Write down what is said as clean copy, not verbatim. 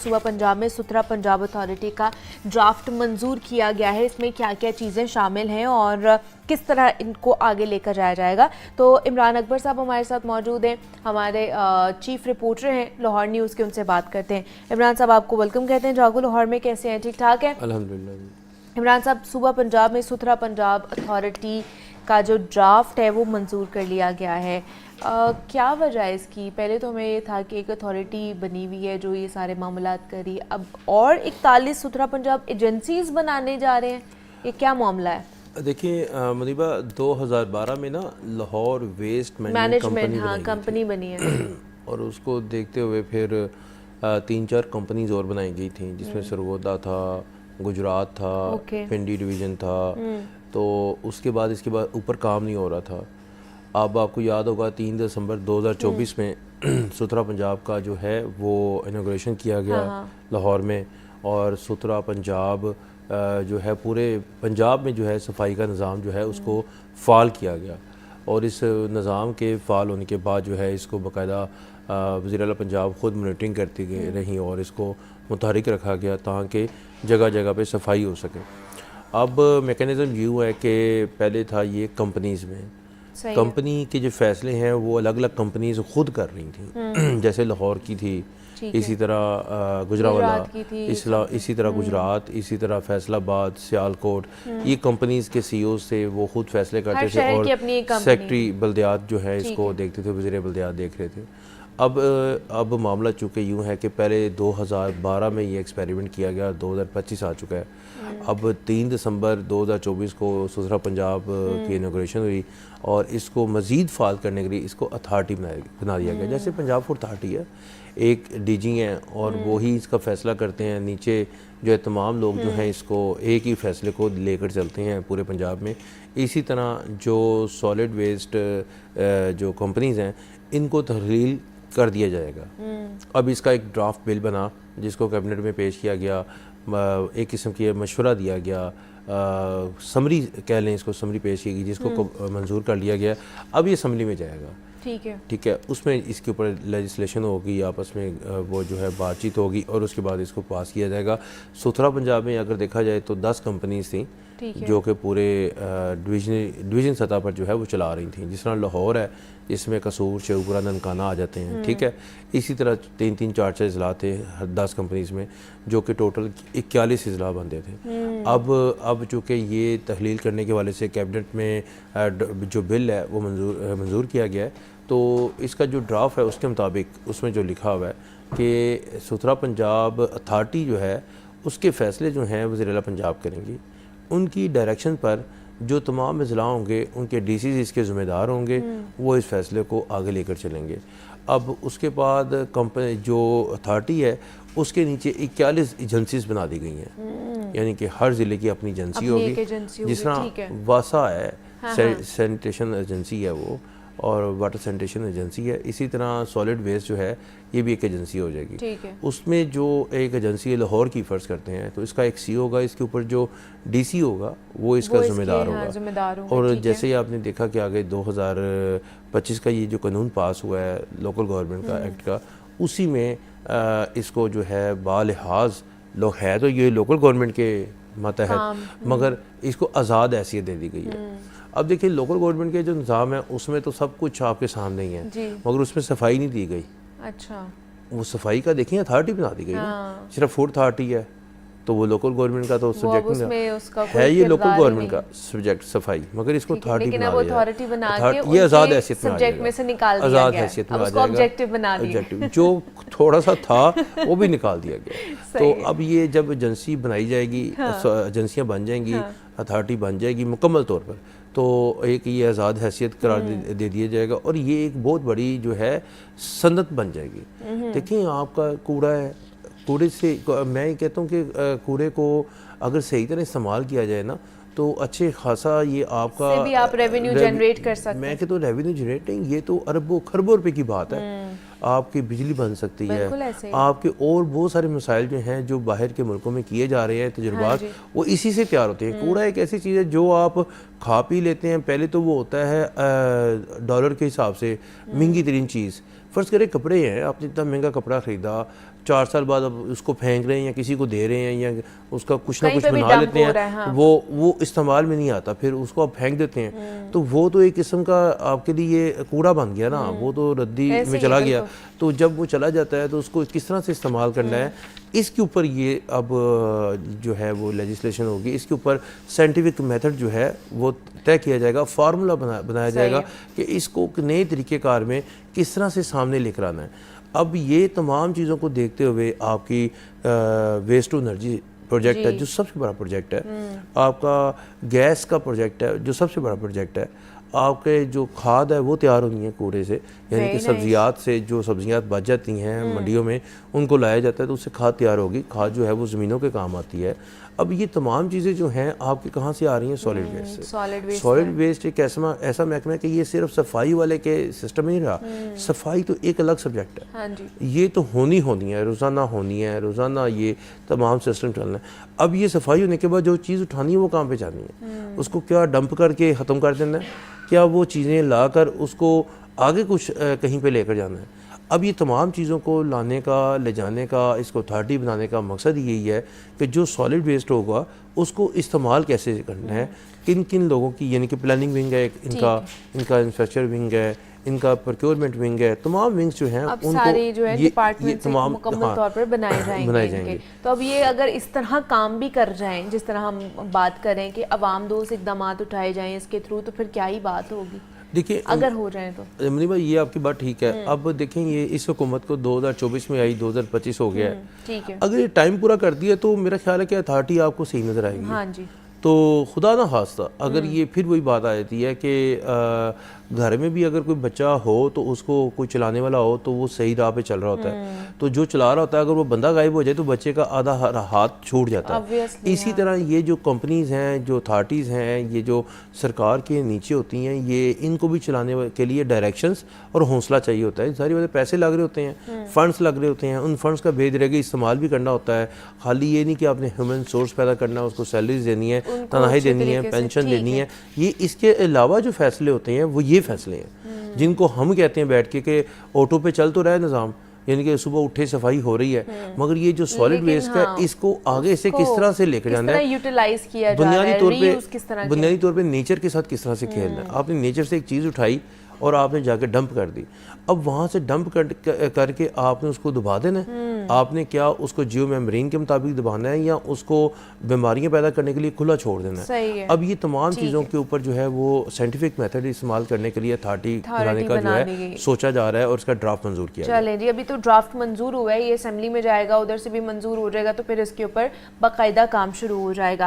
صوبہ پنجاب میں ستھرا پنجاب اتھارٹی کا ڈرافٹ منظور کیا گیا ہے. اس میں کیا کیا چیزیں شامل ہیں اور کس طرح ان کو آگے لے کر جایا جائے گا. تو عمران اکبر صاحب ہمارے ساتھ موجود ہیں, ہمارے چیف رپورٹر ہیں لاہور نیوز کے, ان سے بات کرتے ہیں. عمران صاحب آپ کو ویلکم کہتے ہیں. جاگو لاہور میں کیسے ہیں, ٹھیک ٹھاک ہیں؟ الحمدللہ. عمران صاحب, صوبہ پنجاب میں ستھرا پنجاب اتھارٹی کا جو ڈرافٹ ہے وہ منظور کر لیا گیا ہے, کیا وجہ ہے اس کی؟ پہلے تو ہمیں یہ تھا کہ ایک اتھارٹی بنی ہوئی ہے جو یہ سارے معاملات کری, اب اور 41 ستھرا پنجاب ایجنسیز بنانے جا رہے ہیں, یہ کیا معاملہ ہے؟ دیکھیں منیبہ, 2012 میں نا لاہور ویسٹ مینجمنٹ کمپنی بنی ہے اور اس کو دیکھتے ہوئے پھر 3-4 کمپنیز اور بنائی گئی تھیں, جس میں سرگودا تھا, گجرات تھا, پنڈی ڈویژن تھا. تو اس کے بعد اوپر کام نہیں ہو رہا تھا. اب آپ کو یاد ہوگا 3 دسمبر 2024 میں ستھرا پنجاب کا جو ہے وہ انوگریشن کیا گیا لاہور میں, اور ستھرا پنجاب جو ہے پورے پنجاب میں جو ہے صفائی کا نظام جو ہے اس کو فعال کیا گیا. اور اس نظام کے فعال ہونے کے بعد جو ہے اس کو باقاعدہ وزیر اعلیٰ پنجاب خود مانیٹرنگ کرتی رہیں اور اس کو متحرک رکھا گیا تاکہ جگہ جگہ پہ صفائی ہو سکے. اب میکینزم یوں ہے کہ پہلے تھا یہ کمپنیز میں, کمپنی کے جو فیصلے ہیں وہ الگ الگ کمپنیز خود کر رہی تھیں, جیسے لاہور کی تھی, اسی طرح گجرانوالہ, اسی طرح گجرات, اسی طرح فیصل آباد, سیالکوٹ, یہ کمپنیز کے سی اوز سے وہ خود فیصلے کرتے تھے اور سیکٹری بلدیات جو ہے اس کو دیکھتے تھے, وزیر بلدیات دیکھ رہے تھے. اب معاملہ چونکہ یوں ہے کہ پہلے 2012 میں یہ ایکسپیریمنٹ کیا گیا, 2025 آ چکا ہے. اب 3 دسمبر 2024 کو ستھرا پنجاب کی انوگریشن ہوئی اور اس کو مزید فعال کرنے کے لیے اس کو اتھارٹی بنا دیا گیا. جیسے پنجاب فوڈ اتھارٹی ہے, ایک ڈی جی ہیں اور وہی اس کا فیصلہ کرتے ہیں, نیچے جو ہے تمام لوگ جو ہیں اس کو ایک ہی فیصلے کو لے کر چلتے ہیں پورے پنجاب میں. اسی طرح جو سالڈ ویسٹ جو کمپنیز ہیں ان کو تحلیل کر دیا جائے گا. اب اس کا ایک ڈرافٹ بل بنا جس کو کیبنٹ میں پیش کیا گیا, ایک قسم کی مشورہ دیا گیا, سمری کہہ لیں اس کو, سمری پیش کی گئی جس کو منظور کر لیا گیا. اب یہ اسمبلی میں جائے گا, ٹھیک ہے, اس میں اس کے اوپر لیجسلیشن ہوگی, آپس میں وہ جو ہے بات چیت ہوگی اور اس کے بعد اس کو پاس کیا جائے گا. ستھرا پنجاب میں اگر دیکھا جائے تو 10 کمپنیز تھیں جو کہ پورے ڈویژن سطح پر جو ہے وہ چلا رہی تھیں, جس طرح لاہور ہے جس میں قصور, شیوپورہ, ننکانہ آ جاتے ہیں, ٹھیک ہے. اسی طرح 3-3, 4-4 اضلاع تھے 10 کمپنیز میں, جو کہ ٹوٹل 41 اضلاع بنتے تھے. اب چونکہ یہ تحلیل کرنے کے والے سے کیبنٹ میں جو بل ہے وہ منظور کیا گیا ہے, تو اس کا جو ڈرافٹ ہے اس کے مطابق اس میں جو لکھا ہوا ہے کہ ستھرا پنجاب اتھارٹی جو ہے اس کے فیصلے جو ہیں وزیر اعلیٰ پنجاب کریں گی. ان کی ڈائریکشن پر جو تمام اضلاع ہوں گے, ان کے ڈی سیز اس کے ذمہ دار ہوں گے, وہ اس فیصلے کو آگے لے کر چلیں گے. اب اس کے بعد جو اتھارٹی ہے اس کے نیچے 41 ایجنسیز بنا دی گئی ہیں, یعنی کہ ہر ضلع کی اپنی ایجنسی ہوگی. جس طرح واسا ہے, سینیٹیشن ایجنسی ہے وہ, اور واٹر سینیٹیشن ایجنسی ہے, اسی طرح سالڈ ویسٹ جو ہے یہ بھی ایک ایجنسی ہو جائے گی. اس میں جو ایک ایجنسی ہے لاہور کی فرض کرتے ہیں, تو اس کا ایک سی ہوگا, اس کے اوپر جو ڈی سی ہوگا وہ اس کا ذمہ دار ہوگا. اور جیسے ہی آپ نے دیکھا کہ آگے 2025 کا یہ جو قانون پاس ہوا ہے لوکل گورنمنٹ کا ایکٹ کا, اسی میں اس کو جو ہے بالحاظ لوگ ہے تو یہ لوکل گورنمنٹ کے ماتحت, مگر اس کو آزاد حیثیت دے دی گئی ہے. اب دیکھیں لوکل گورنمنٹ کے جو نظام ہے اس میں تو سب کچھ آپ کے سامنے ہی ہے, مگر اس میں صفائی نہیں دی گئی. اچھا, وہ صفائی کا دیکھیں اتھارٹی بنا دی گئی نا, صرف فوڈ اتھارٹی ہے تو وہ لوکل گورنمنٹ کا تو سبجیکٹ ہے, یہ لوکل گورنمنٹ کا سبجیکٹ صفائی, مگر اس کو اتھارٹی بنا دیا, یہ آزاد حیثیت میں آزاد حیثیت میں آ جائے گا, جو تھوڑا سا تھا وہ بھی نکال دیا گیا. تو اب یہ جب ایجنسی بنائی جائے گی, ایجنسیاں بن جائیں گی, اتھارٹی بن جائے گی مکمل طور پر, تو ایک یہ آزاد حیثیت قرار دے دیا جائے گا, اور یہ ایک بہت بڑی جو ہے صنعت بن جائے گی. دیکھیں آپ کا کوڑا ہے, کوڑے سے میں یہ کہتا ہوں کہ کوڑے کو اگر صحیح طرح استعمال کیا جائے نا تو اچھے خاصا یہ آپ کا آپ ریونیو جنریٹ کر سکتے ہیں. میں کہتا ہوں ریونیو جنریٹ نہیں, یہ تو اربوں خربوں روپے کی بات ہے. آپ کی بجلی بن سکتی ہے, آپ کے اور بہت سارے مسائل جو ہیں جو باہر کے ملکوں میں کیے جا رہے ہیں تجربات, وہ اسی سے تیار ہوتے ہیں. کوڑا ایک ایسی چیز ہے جو آپ کھا پی لیتے ہیں, پہلے تو وہ ہوتا ہے ڈالر کے حساب سے مہنگی ترین چیز. فرض کریں کپڑے ہیں, آپ نے اتنا مہنگا کپڑا خریدا, 4 سال بعد اب اس کو پھینک رہے ہیں یا کسی کو دے رہے ہیں یا اس کا کچھ نہ کچھ بنا لیتے ہیں, وہ استعمال میں نہیں آتا, پھر اس کو آپ پھینک دیتے ہیں, تو وہ تو ایک قسم کا آپ کے لیے کوڑا بن گیا نا, وہ تو ردی میں چلا گیا. تو جب وہ چلا جاتا ہے تو اس کو کس طرح سے استعمال کرنا ہے, اس کے اوپر یہ اب جو ہے وہ لیجسلیشن ہوگی, اس کے اوپر سائنٹیفک میتھڈ جو ہے وہ طے کیا جائے گا, فارمولا بنایا جائے گا کہ اس کو نئے طریقہ کار میں کس طرح سے سامنے لے کر آنا ہے. اب یہ تمام چیزوں کو دیکھتے ہوئے آپ کی ویسٹ ٹو انرجی پروجیکٹ ہے جو سب سے بڑا پروجیکٹ ہے, آپ کا گیس کا پروجیکٹ ہے جو سب سے بڑا پروجیکٹ ہے, آپ کے جو کھاد ہے وہ تیار ہونی ہے کوڑے سے, یعنی کہ سبزیات سے جو سبزیات بچ جاتی ہیں منڈیوں میں ان کو لایا جاتا ہے تو اس سے کھاد تیار ہوگی, کھاد جو ہے وہ زمینوں کے کام آتی ہے. اب یہ تمام چیزیں جو ہیں آپ کے کہاں سے آ رہی ہیں, سالڈ ویسٹ سے. سالڈ ویسٹ ایک ایسا محکمہ ہے کہ یہ صرف صفائی والے کے سسٹم نہیں رہا, صفائی تو ایک الگ سبجیکٹ ہے, یہ تو ہونی ہے, روزانہ ہونی ہے, روزانہ یہ تمام سسٹم چلنا ہے. اب یہ صفائی ہونے کے بعد جو چیز اٹھانی ہے وہ کہاں پہ جانی ہے, اس کو کیا ڈمپ کر کے ختم کر دینا ہے, کیا وہ چیزیں لا کر اس کو آگے کچھ کہیں پہ لے کر جانا ہے. اب یہ تمام چیزوں کو لانے کا, لے جانے کا, اس کو اتھارٹی بنانے کا مقصد یہی ہے کہ جو سالڈ ویسٹ ہوگا اس کو استعمال کیسے کرنا ہے, کن کن لوگوں کی, یعنی کہ پلاننگ ونگ ہے ان کا انفراسٹرکچر ونگ ہے, ان کا پروکیورمنٹ ونگ ہے, تمام ونگز جو ہیں ان کو یہ تمام مکمل طور پر بنائے جائیں گے. تو اب یہ اگر اس طرح کام بھی کر جائیں جس طرح ہم بات کریں کہ عوام دوست اقدامات اٹھائے جائیں اس کے تھرو, تو پھر کیا ہی بات ہوگی دیکھیں اگر ہو جائیں تو. منی بھائی یہ آپ کی بات ٹھیک ہے. اب دیکھیں یہ اس حکومت کو 2024 میں آئی, 2025 ہو گیا ہے, اگر یہ ٹائم پورا کر دیا تو میرا خیال ہے کہ اتھارٹی آپ کو صحیح نظر آئے گی. تو خدا نہ خواستہ اگر یہ پھر وہی بات آ جاتی ہے کہ گھر میں بھی اگر کوئی بچہ ہو تو اس کو کوئی چلانے والا ہو تو وہ صحیح راہ پہ چل رہا ہوتا ہے, تو جو چلا رہا ہوتا ہے اگر وہ بندہ غائب ہو جائے تو بچے کا آدھا ہاتھ چھوٹ جاتا ہے. اسی طرح یہ جو کمپنیز ہیں, جو اتھارٹیز ہیں, یہ جو سرکار کے نیچے ہوتی ہیں, یہ ان کو بھی چلانے کے لیے ڈائریکشنز اور حوصلہ چاہیے ہوتا ہے. ساری باتیں پیسے لگ رہے ہوتے ہیں, فنڈز لگ رہے ہوتے ہیں, ان فنڈز کا بے درگی استعمال بھی کرنا ہوتا ہے. خالی یہ نہیں کہ آپ نے ہیومن سورس پیدا کرنا ہے, اس کو سیلریز دینی ہے, تنخواہیں دینی ہے, پینشن دینی ہے. یہ اس کے علاوہ جو فیصلے ہوتے ہیں وہ یہ فیصلے ہیں جن کو ہم کہتے ہیں بیٹھ کے کہ آٹو پہ چل تو رہا ہے نظام, یعنی کہ صبح اٹھے صفائی ہو رہی ہے, مگر یہ جو سالڈ ویسٹ ہے اس کو آگے سے کس طرح سے لے کر جانا ہے, بنیادی طور پہ نیچر کے ساتھ کس طرح سے کھیلنا ہے. آپ نے نیچر سے ایک چیز اٹھائی اور آپ نے جا کے ڈمپ کر دی, اب وہاں سے ڈمپ کر کے آپ نے اس کو دبا دینا ہے. آپ نے کیا اس کو جیو میمبرین کے مطابق دبانا ہے یا اس کو بیماریاں پیدا کرنے کے لیے کھلا چھوڑ دینا ہے. اب یہ تمام چیزوں کے اوپر جو ہے وہ سائنٹیفک میتھڈ استعمال کرنے کے لیے اتھارٹی بنانے کا جو ہے سوچا جا رہا ہے اور اس کا ڈرافٹ منظور کیا جائے. چلیں جی, ابھی تو ڈرافٹ منظور ہوا ہے, یہ اسمبلی میں جائے گا, ادھر سے بھی منظور ہو جائے گا, تو پھر اس کے اوپر باقاعدہ کام شروع ہو جائے گا.